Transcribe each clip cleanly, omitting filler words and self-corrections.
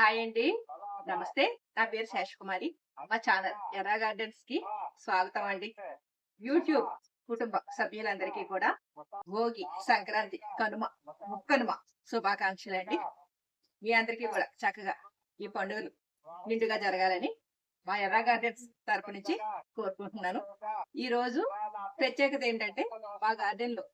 Hi అండి. నమస్తే. నా పేరు శేషకుమారి. మా ఛానల్ ఎర్రా గార్డెన్స్‌కి స్వాగతం అండి. యూట్యూబ్ కుటుంబ సభ్యులందరికీ కూడా భోగి, సంక్రాంతి, కనుమ, ముక్కనుమ శుభాకాంక్షలండి. మీ అందరికీ కూడా చక్కగా ఈ పండుగలు నిండుగా జరగాలని మా ఎర్రా గార్డెన్స్ తరపు నుంచి కోరుకుంటున్నాను. ఈరోజు ప్రత్యేకత ఏంటంటే మా గార్డెన్‌లో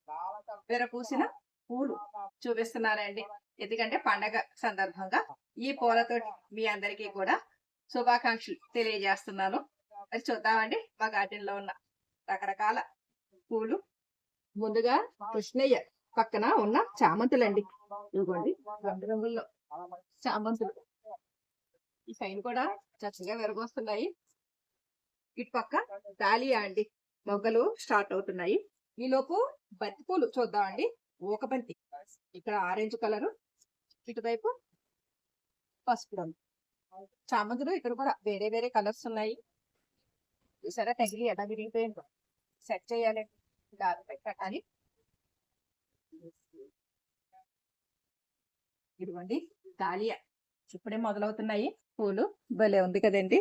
విరపూసిన పూలు చూపిస్తున్నానండి. ఎందుకంటే పండగ సందర్భంగా ఈ పూలతోటి మీ అందరికీ కూడా శుభాకాంక్షలు తెలియజేస్తున్నాను. అది చూద్దామండి మా గార్డెన్ లో ఉన్న రకరకాల పూలు. ముందుగా కృష్ణయ్య పక్కన ఉన్న చామంతులండి. ఇదిగోండి రంగు రంగుల్లో చామంతులు. ఈ సైన్ కూడా చక్కగా విరగొస్తున్నాయి. ఇటు పక్క డాలియా అండి, మొగ్గలు స్టార్ట్ అవుతున్నాయి. ఈలోపు బంతి పూలు చూద్దామండి. ఊక బంతి ఇక్కడ ఆరెంజ్ కలరు, ఇటువైపు పసుపు రంగు. చామంతులు ఇక్కడ కూడా వేరే వేరే కలర్స్ ఉన్నాయి. చూసారా తగిలి ఎలా విరిగిపోయిందో. సెట్ చేయాలండి, దారిపై పెట్టాలి. ఇదిగోండి డాలియా ఇప్పుడే మొదలవుతున్నాయి పూలు. భలే ఉంది కదండి.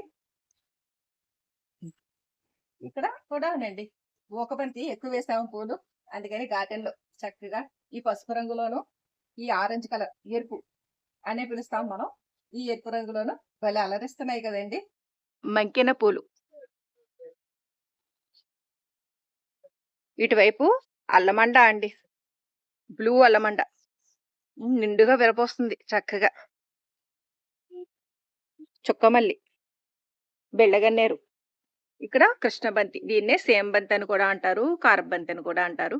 ఇక్కడ కూడా ఉండండి ఊకబంతి ఎక్కువ వేసాము పూలు, అందుకని గార్డెన్ లో చక్కగా ఈ పసుపు రంగులోను, ఈ ఆరెంజ్ కలర్ ఎరుపు అనే పిలుస్తాం మనం, ఈ ఎరుపు రంగులోను భలే అలరిస్తున్నాయి కదండి. మంకెన పూలు. ఇటువైపు అల్లమండ అండి, బ్లూ అల్లమండ నిండుగా విరపోస్తుంది చక్కగా. చుక్కమల్లి, బెళ్ళగన్నేరు, ఇక్కడ కృష్ణబంతి, దీన్నే సేంబంతి అని కూడా అంటారు, కారబంతి అని కూడా అంటారు.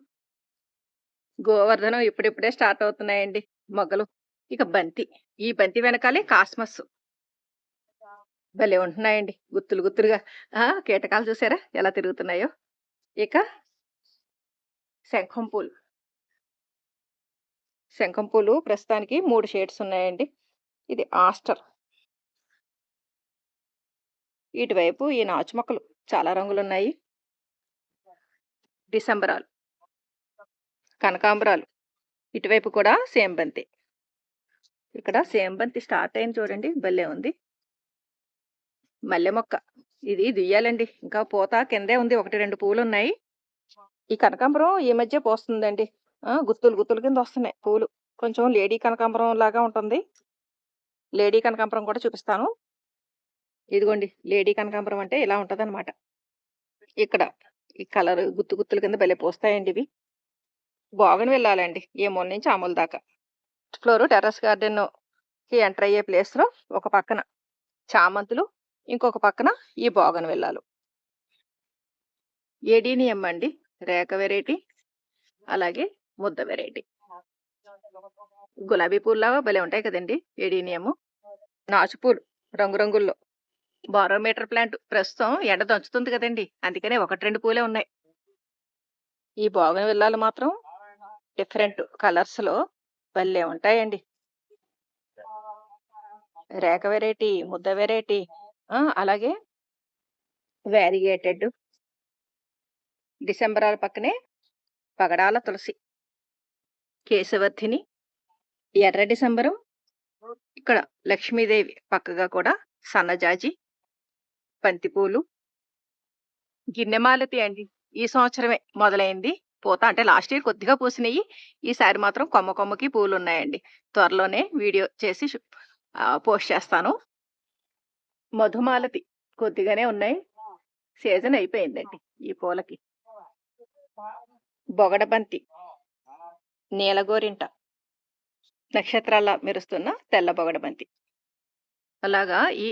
గోవర్ధనం ఇప్పుడిప్పుడే స్టార్ట్ అవుతున్నాయండి మొగ్గలు. ఇక బంతి, ఈ బంతి వెనకాలే కాస్మస్. భలే ఉంటున్నాయండి గుత్తులు గుత్తులుగా. కీటకాలు చూసారా ఎలా తిరుగుతున్నాయో. ఇక శంఖం పూలు. శంఖం పూలు ప్రస్తుతానికి 3 షేడ్స్ ఉన్నాయండి. ఇది ఆస్టర్. ఇటువైపు ఈ నాచు మొక్కలు చాలా రంగులున్నాయి. డిసెంబరాలు, కనకాంబరాలు, ఇటువైపు కూడా సేంబంతి. ఇక్కడ సేంబంతి స్టార్ట్ అయింది చూడండి, భలే ఉంది. మల్లె మొక్క, ఇది దుయ్యాలండి, ఇంకా పూత కిందే ఉంది, 1-2 పూలు ఉన్నాయి. ఈ కనకాంబరం ఈ మధ్య పోస్తుందండి. గుత్తులు గుత్తులు కింద వస్తున్నాయి పూలు. కొంచెం లేడీ కనకాంబరం లాగా ఉంటుంది. లేడీ కనకాంబరం కూడా చూపిస్తాను. ఇదిగోండి లేడీ కనకాంబరం అంటే ఇలా ఉంటదన్నమాట. ఇక్కడ ఈ కలర్ గుత్తు గుత్తుల కింద భలే పోస్తాయండి ఇవి. బాగుని వెళ్ళాలండి ఏ మూల నుంచి ఆ మూల దాకా. ఫ్లోర్ టెర్రస్ గార్డెన్ కి ఎంటర్ అయ్యే ప్లేస్ లో ఒక పక్కన చామంతులు, ఇంకొక పక్కన ఈ బాగన్ వెళ్ళాలి. ఏడీనియం అండి, రేఖ వెరైటీ, అలాగే ముద్ద వెరైటీ. గులాబీ పూల్లాగా భలే ఉంటాయి కదండి ఏడీనియము. నాచు పూలు రంగురంగుల్లో. బారోమీటర్ ప్లాంట్ ప్రస్తుతం ఎండ దంచుతుంది కదండి, అందుకనే 1-2 పూలే ఉన్నాయి. ఈ బాగన్ వెళ్ళాలి మాత్రం డిఫరెంట్ కలర్స్ లో భలే ఉంటాయండి. రేఖ వెరైటీ, ముద్ద వెరైటీ, అలాగే వ్యారిగేటెడ్. డిసెంబరాల పక్కనే పగడాల తులసి, కేశవర్ధిని, ఎర్ర డిసెంబరం, ఇక్కడ లక్ష్మీదేవి పక్కగా కూడా సన్నజాజి, బంతిపూలు, గిన్నెమాలతి అండి. ఈ సంవత్సరమే మొదలైంది పూత, అంటే లాస్ట్ ఇయర్ కొద్దిగా పూసినాయి, ఈసారి మాత్రం కొమ్మ కొమ్మకి పూలు ఉన్నాయండి. త్వరలోనే వీడియో చేసి పోస్ట్ చేస్తాను. మధుమాలతి కొద్దిగానే ఉన్నాయి, సీజన్ అయిపోయిందండి ఈ పూలకి. బొగడబంతి, నీలగోరింట, నక్షత్రాల మెరుస్తున్న తెల్ల బొగడబంతి. అలాగా ఈ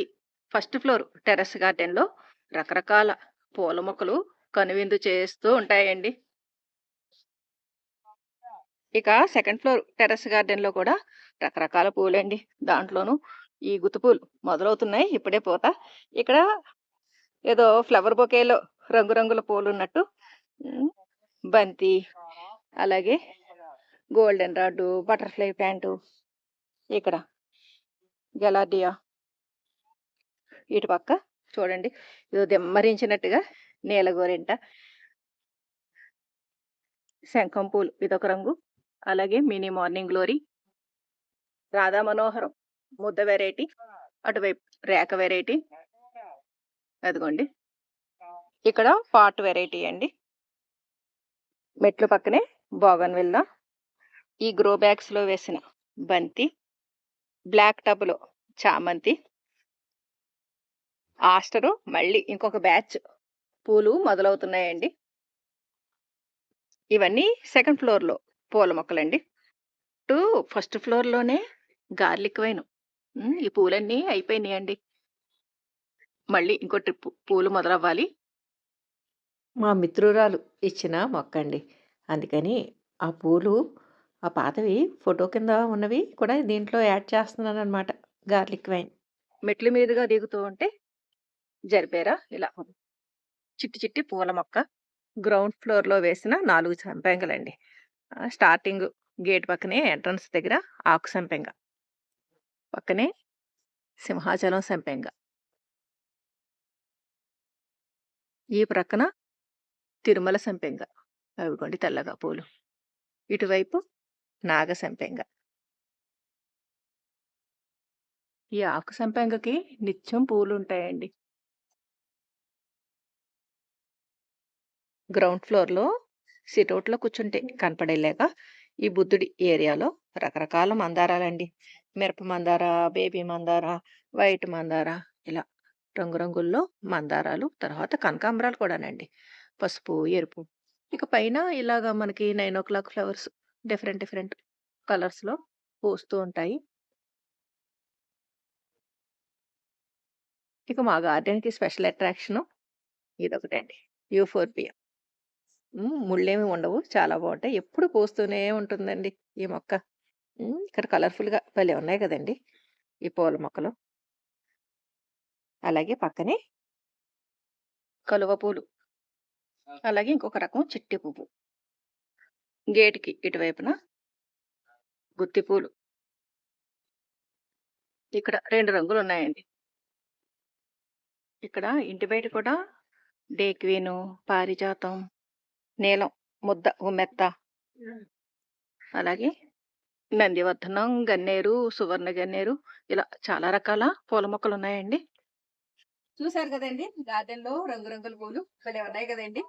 ఫస్ట్ ఫ్లోర్ టెర్రస్ గార్డెన్ లో రకరకాల పూల మొక్కలు కనువిందు చేస్తూ ఉంటాయండి. ఇక సెకండ్ ఫ్లోర్ టెర్రస్ గార్డెన్ లో కూడా రకరకాల పూలండి, దాంట్లోనూ ఈ గుత్తుపూలు మొదలవుతున్నాయి ఇప్పుడే పూత. ఇక్కడ ఏదో ఫ్లవర్ బొకేలో రంగురంగుల పూలు ఉన్నట్టు బంతి, అలాగే గోల్డెన్ రాడ్, బటర్ఫ్లై ప్యాంటు, ఇక్కడ గెలాడియా. ఇటు పక్క చూడండి ఏదో దెమ్మరించినట్టుగా నీలగోరింట, శంఖం పూలు ఇదొక రంగు, అలాగే మినీ మార్నింగ్ గ్లోరీ, రాధా మనోహరం ముద్ద వెరైటీ, అటువైపు రేక వెరైటీ. అదిగోండి. ఇక్కడ పాట్ వెరైటీ అండి. మెట్లు పక్కనే బోగన్విల్లా. ఈ గ్రో బ్యాగ్స్‌లో వేసిన బంతి, బ్లాక్ టబ్‌లో చామంతి, ఆస్టరు మళ్ళీ ఇంకొక బ్యాచ్ పూలు మొదలవుతున్నాయండి. ఇవన్నీ సెకండ్ ఫ్లోర్‌లో పూల మొక్కలండి. ఫస్ట్ ఫ్లోర్‌లోనే గార్లిక్ వైన్. ఈ పూలన్నీ అయిపోయినాయండి. మళ్ళీ ఇంకో ట్రిప్ పూలు మొదలవ్వాలి. మా మిత్రురాలు ఇచ్చిన మొక్కండి. అందుకని ఆ పూలు ఆ పాతవి ఫోటో కింద ఉన్నవి కూడా దీంట్లో యాడ్ చేస్తున్నాననమాట. Garlic wine. మెట్ల మీదుగా దిగుతూ ఉంటే జరిపారా ఇలా చిట్టి చిట్టి పూల మొక్క. గ్రౌండ్ ఫ్లోర్‌లో వేసిన 4 సంపెంగలండి. స్టార్టింగ్ గేట్ పక్కనే ఎంట్రన్స్ దగ్గర ఆకు సంపెంగ. పక్కనే సింహాచలం సంపెంగ. ఈ ప్రక్కన తిరుమల సంపెంగ. అవిగోండి తెల్లగా పూలు. ఇటువైపు నాగ సంపెంగ. ఈ ఆకు సంపెంగకి నిత్యం పూలుంటాయండి. గ్రౌండ్ ఫ్లోర్‌లో సిటౌట్‌లో కూర్చుంటే కనపడేలాగా ఈ బుద్ధుడి ఏరియాలో రకరకాల మందారాలండి. మిరప మందార, బేబీ మందార, వైట్ మందార ఇలా రంగురంగుల్లో మందారాలు, తర్వాత కనకాంబరాలు కూడానండి. పసుపు, ఎరుపు. ఇక పైన ఇలాగా మనకి 9:00 ఫ్లవర్స్ డిఫరెంట్ డిఫరెంట్ కలర్స్‌లో పూస్తూ ఉంటాయి. ఇక మా గార్డెన్‌కి స్పెషల్ అట్రాక్షను ఇదొకటండి. యూఫోర్బియా. ముళ్ళేమి ఉండవు. చాలా బావుంటాయి. ఎప్పుడు పూస్తూనే ఉంటుందండి ఈ మొక్క. ఇక్కడ కలర్‌ఫుల్‌గా భలే ఉన్నాయి గదండీ! ఈ పూల మొక్కలు. అలాగే పక్కనే కలువ పూలు. అలాగే ఇంకొక రకం చిట్టి పువ్వు. గేట్‌కి ఇటువైపున గుత్తి పూలు. ఇక్కడ 2 రంగులున్నాయండి. ఇక్కడ ఇంటి బయట కూడా డేక్వీను, పారిజాతం, నీలం, ముద్ద, ఉమ్మెత్త, అలాగే నందివర్ధనం, గన్నేరు, సువర్ణ గన్నేరు ఇలా చాలా రకాల పూల మొక్కలున్నాయండి. చూసారు కదండీ! గార్డెన్‌లో రంగురంగుల పూలు భలే ఉన్నాయి కదండీ!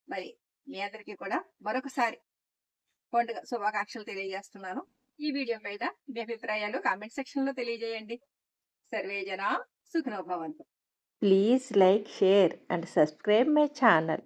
మరి మీ అందరికీ కూడా మరొకసారి పండుగ శుభాకాంక్షలు తెలియజేస్తున్నాను. ఈ వీడియో పైన మీ అభిప్రాయాలు కామెంట్ సెక్షన్‌లో తెలియజేయండి. సర్వే జన సుఖినో భవంతు. Please like, share and subscribe my channel.